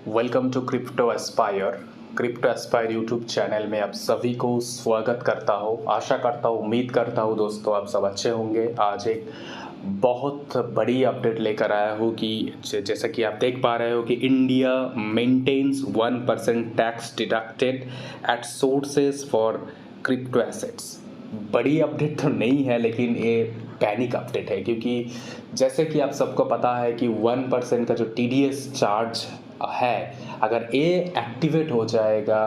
Welcome to Crypto Aspire YouTube channel में आप सभी को स्वागत करता हूँ। आशा करता हूँ, उम्मीद करता हूँ दोस्तों आप सब अच्छे होंगे। आज एक बहुत बड़ी अपडेट लेकर आया हूँ कि जैसा कि आप देख पा रहे हो कि India maintains 1% tax deducted at sources for crypto assets. बड़ी अपडेट तो नहीं है, लेकिन ये पैनिक अपडेट है, क्योंकि जैसे कि आप सबको पता है कि 1% का जो TDS चार्ज है, अगर ये एक्टिवेट हो जाएगा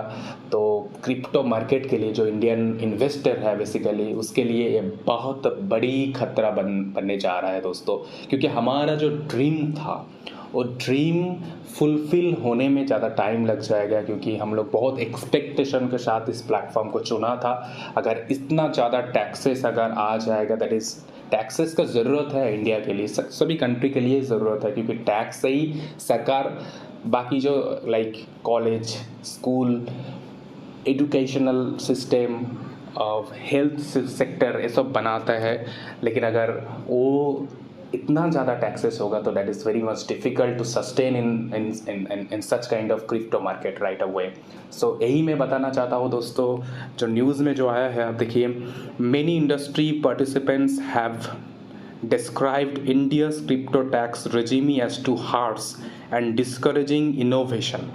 तो क्रिप्टो मार्केट के लिए, जो इंडियन इन्वेस्टर है बेसिकली, उसके लिए ये बहुत बड़ी खतरा बनने जा रहा है दोस्तों। क्योंकि हमारा जो ड्रीम था वो ड्रीम फुलफिल होने में ज़्यादा टाइम लग जाएगा, क्योंकि हम लोग बहुत एक्सपेक्टेशन के साथ इस प्लेटफॉर्म को चुना था। अगर इतना ज़्यादा टैक्सेस अगर आ जाएगा, दैट इज़ टैक्सेस का ज़रूरत है इंडिया के लिए, सभी कंट्री के लिए ज़रूरत है, क्योंकि टैक्स से ही सरकार बाकी जो like college, school, educational system, health sector ये सब बनाता है। लेकिन अगर वो इतना ज़्यादा टैक्सेस होगा तो that is very much difficult to sustain in such kind of crypto market right away. So यही मैं बताना चाहता हूँ दोस्तों। जो न्यूज़ में जो आया है, आप देखिए, many industry participants have described India's crypto tax regime as too harsh and discouraging innovation.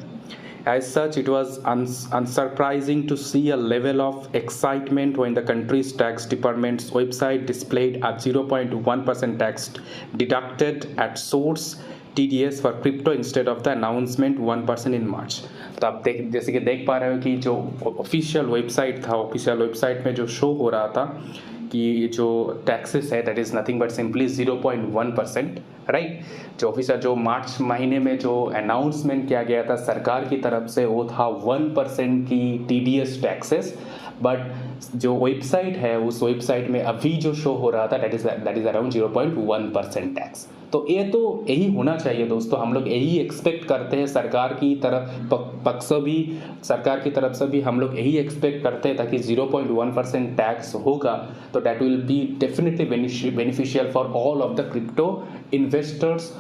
As such, it was unsurprising to see a level of excitement when the country's tax department's website displayed a 0.1% tax deducted at source TDS for crypto instead of the announcement 1% in March. तो आप जैसे कि देख पा रहे हो कि जो ऑफिशियल वेबसाइट था, ऑफिशियल वेबसाइट में जो शो हो रहा था कि जो टैक्सेस है that is nothing but simply 0.1%, right. जो ऑफिसर जो मार्च महीने में जो अनाउंसमेंट किया गया था सरकार की तरफ से, वो था 1% की TDS टैक्सेस। बट जो वेबसाइट है, उस वेबसाइट में अभी जो शो हो रहा था दैट इज़ अराउंड 0.1% टैक्स। तो ये तो यही होना चाहिए दोस्तों। हम लोग यही एक्सपेक्ट करते हैं सरकार की तरफ पक्ष भी, सरकार की तरफ से भी हम लोग यही एक्सपेक्ट करते हैं, ताकि 0.1% टैक्स होगा तो that will be definitely beneficial for all of the crypto investors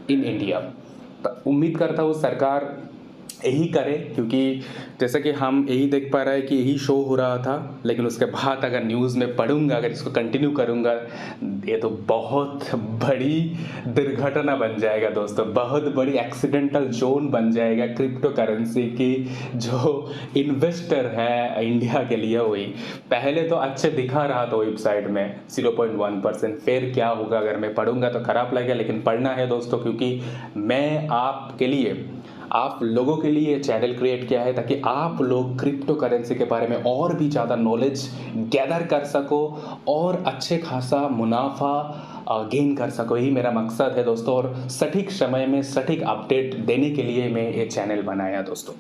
in India. उम्मीद करता हूँ सरकार यही करे, क्योंकि जैसे कि हम यही देख पा रहे हैं कि यही शो हो रहा था। लेकिन उसके बाद अगर न्यूज़ में पढ़ूंगा, अगर इसको कंटिन्यू करूंगा, ये तो बहुत बड़ी दुर्घटना बन जाएगा दोस्तों, बहुत बड़ी एक्सीडेंटल जोन बन जाएगा क्रिप्टो करेंसी की। जो इन्वेस्टर है इंडिया के लिए, वही पहले तो अच्छे दिखा रहा था वेबसाइट में 0.1%, फिर क्या होगा अगर मैं पढ़ूंगा तो ख़राब लगेगा। लेकिन पढ़ना है दोस्तों, क्योंकि मैं आपके लिए, आप लोगों के लिए चैनल क्रिएट किया है ताकि आप लोग क्रिप्टो करेंसी के बारे में और भी ज़्यादा नॉलेज गैदर कर सको और अच्छे खासा मुनाफा गेन कर सको। यही मेरा मकसद है दोस्तों, और सटीक समय में सटीक अपडेट देने के लिए मैं ये चैनल बनाया दोस्तों।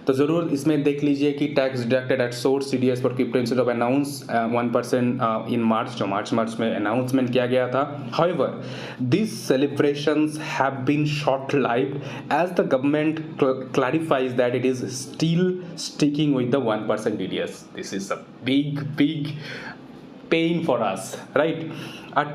तो ज़रूर इसमें देख लीजिए कि tax deducted at source TDS for crypto instead of announce 1% in March, जो मार्च में अनाउंसमेंट किया गया था। However this celebrations have been short lived as the government clarifies that it is still sticking with the 1% TDS. This is a big pain for us, right? A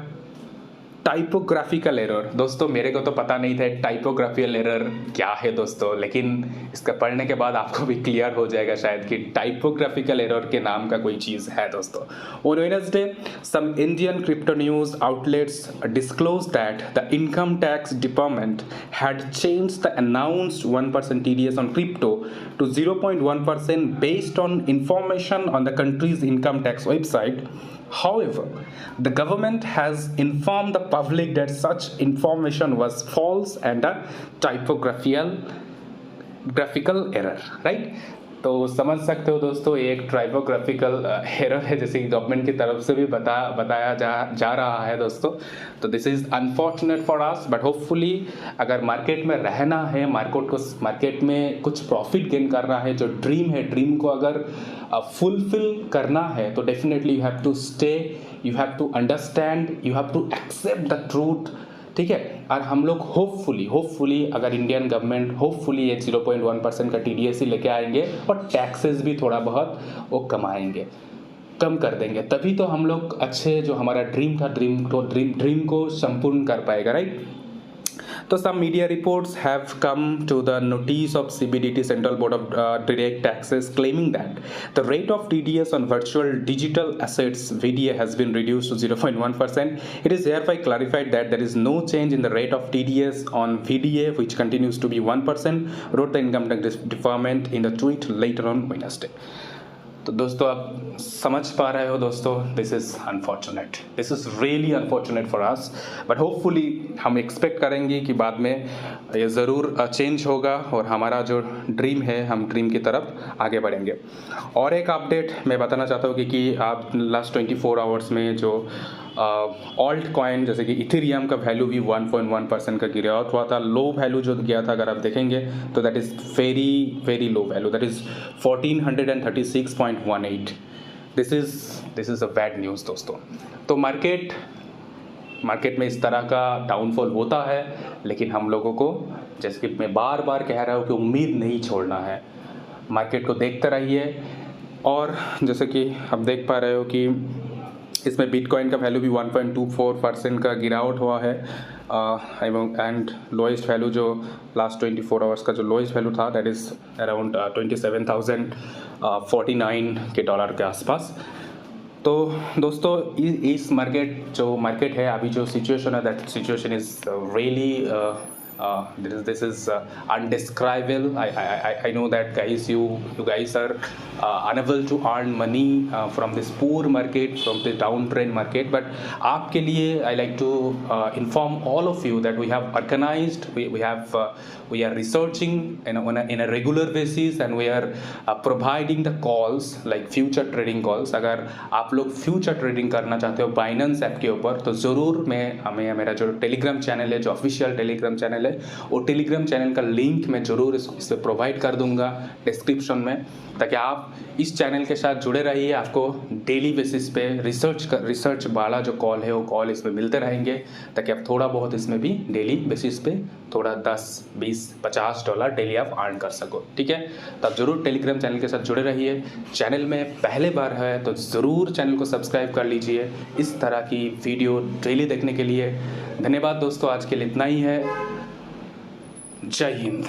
typographical error, दोस्तों मेरे को तो पता नहीं था टाइपोग्राफिकल एरर क्या है दोस्तों, लेकिन इसका पढ़ने के बाद आपको भी क्लियर हो जाएगा शायद कि टाइपोग्राफिकल एरर के नाम का कोई चीज़ है दोस्तों। On Wednesday some Indian crypto news outlets disclose that the income tax department had changed the announced 1% TDS on crypto to 0.1% based on information on the country's income tax website. However, the government has informed the public that such information was false and a typographical error, right? तो समझ सकते हो दोस्तों, ये एक typographical error है, जैसे कि गवर्नमेंट की तरफ से भी बताया जा रहा है दोस्तों। तो this is unfortunate for us, but hopefully अगर मार्केट में रहना है, मार्केट में कुछ प्रॉफिट गेन करना है, जो ड्रीम है, ड्रीम को अगर फुलफिल करना है तो definitely you have to stay, you have to understand, you have to accept the truth, ठीक है। और हम लोग होपफुली अगर इंडियन गवर्नमेंट होपफुली ये 0.1% का TDS ही लेके आएंगे और टैक्सेस भी थोड़ा बहुत वो कम कर देंगे, तभी तो हम लोग अच्छे, जो हमारा ड्रीम था, ड्रीम को संपूर्ण कर पाएगा, राइट। तो some media reports have come to the notice of CBDT Central Board of Direct Taxes claiming that the rate of TDS on virtual digital assets VDA has been reduced to 0.1%. It is hereby clarified that there is no change in the rate of TDS on VDA, which continues to be 1%, wrote the Income Tax Department in the tweet later on Wednesday. तो दोस्तों आप समझ पा रहे हो दोस्तों, this is unfortunate, this is really unfortunate for us, but hopefully हम expect करेंगे कि बाद में ये ज़रूर चेंज होगा और हमारा जो ड्रीम है हम ड्रीम की तरफ आगे बढ़ेंगे। और एक अपडेट मैं बताना चाहता हूँ कि आप लास्ट 24 आवर्स में जो ऑल्ट कॉइन जैसे कि इथेरियम का वैल्यू भी 1.1% का गिरावट हुआ था। लो वैल्यू जो गया था अगर आप देखेंगे तो that is very very low value, that is 1436.18। This is a bad news दोस्तों। तो मार्केट में इस तरह का डाउनफॉल होता है, लेकिन हम लोगों को, जैसे कि मैं बार बार कह रहा हूँ कि उम्मीद नहीं छोड़ना है, मार्केट को देखते रहिए। और जैसे कि आप देख पा रहे हो कि इसमें बिटकॉइन का वैल्यू भी 1.24% का गिरावट हुआ है एंड लोएस्ट वैल्यू जो लास्ट 24 आवर्स का जो लोएस्ट वैल्यू था दैट इज़ अराउंड $27,049 के डॉलर के आसपास। तो दोस्तों इस मार्केट है अभी जो सिचुएशन है, that situation is really this is undescribable. I know that guys, you guys are unable to earn money from this poor market, from the downtrend market, but आपके लिए I like to inform all of you that we have organized, we are researching in a regular basis, and we are providing the calls like future trading calls। अगर आप लोग future trading करना चाहते हो Binance app के ऊपर तो ज़रूर मैं मेरा जो टेलीग्राम चैनल है, जो ऑफिशियल टेलीग्राम चैनल है, वो टेलीग्राम चैनल का लिंक मैं ज़रूर इसे प्रोवाइड कर दूंगा डिस्क्रिप्शन में, ताकि आप इस चैनल के साथ जुड़े रहिए। आपको डेली बेसिस पे रिसर्च वाला जो कॉल है वो कॉल इसमें मिलते रहेंगे, ताकि आप थोड़ा बहुत इसमें भी डेली बेसिस पे थोड़ा 10, 20, $50 डेली आप अर्न कर सको। ठीक है, तो आप ज़रूर टेलीग्राम चैनल के साथ जुड़े रहिए। चैनल में पहले बार है तो ज़रूर चैनल को सब्सक्राइब कर लीजिए इस तरह की वीडियो डेली देखने के लिए। धन्यवाद दोस्तों, आज के लिए इतना ही है। जय हिंद।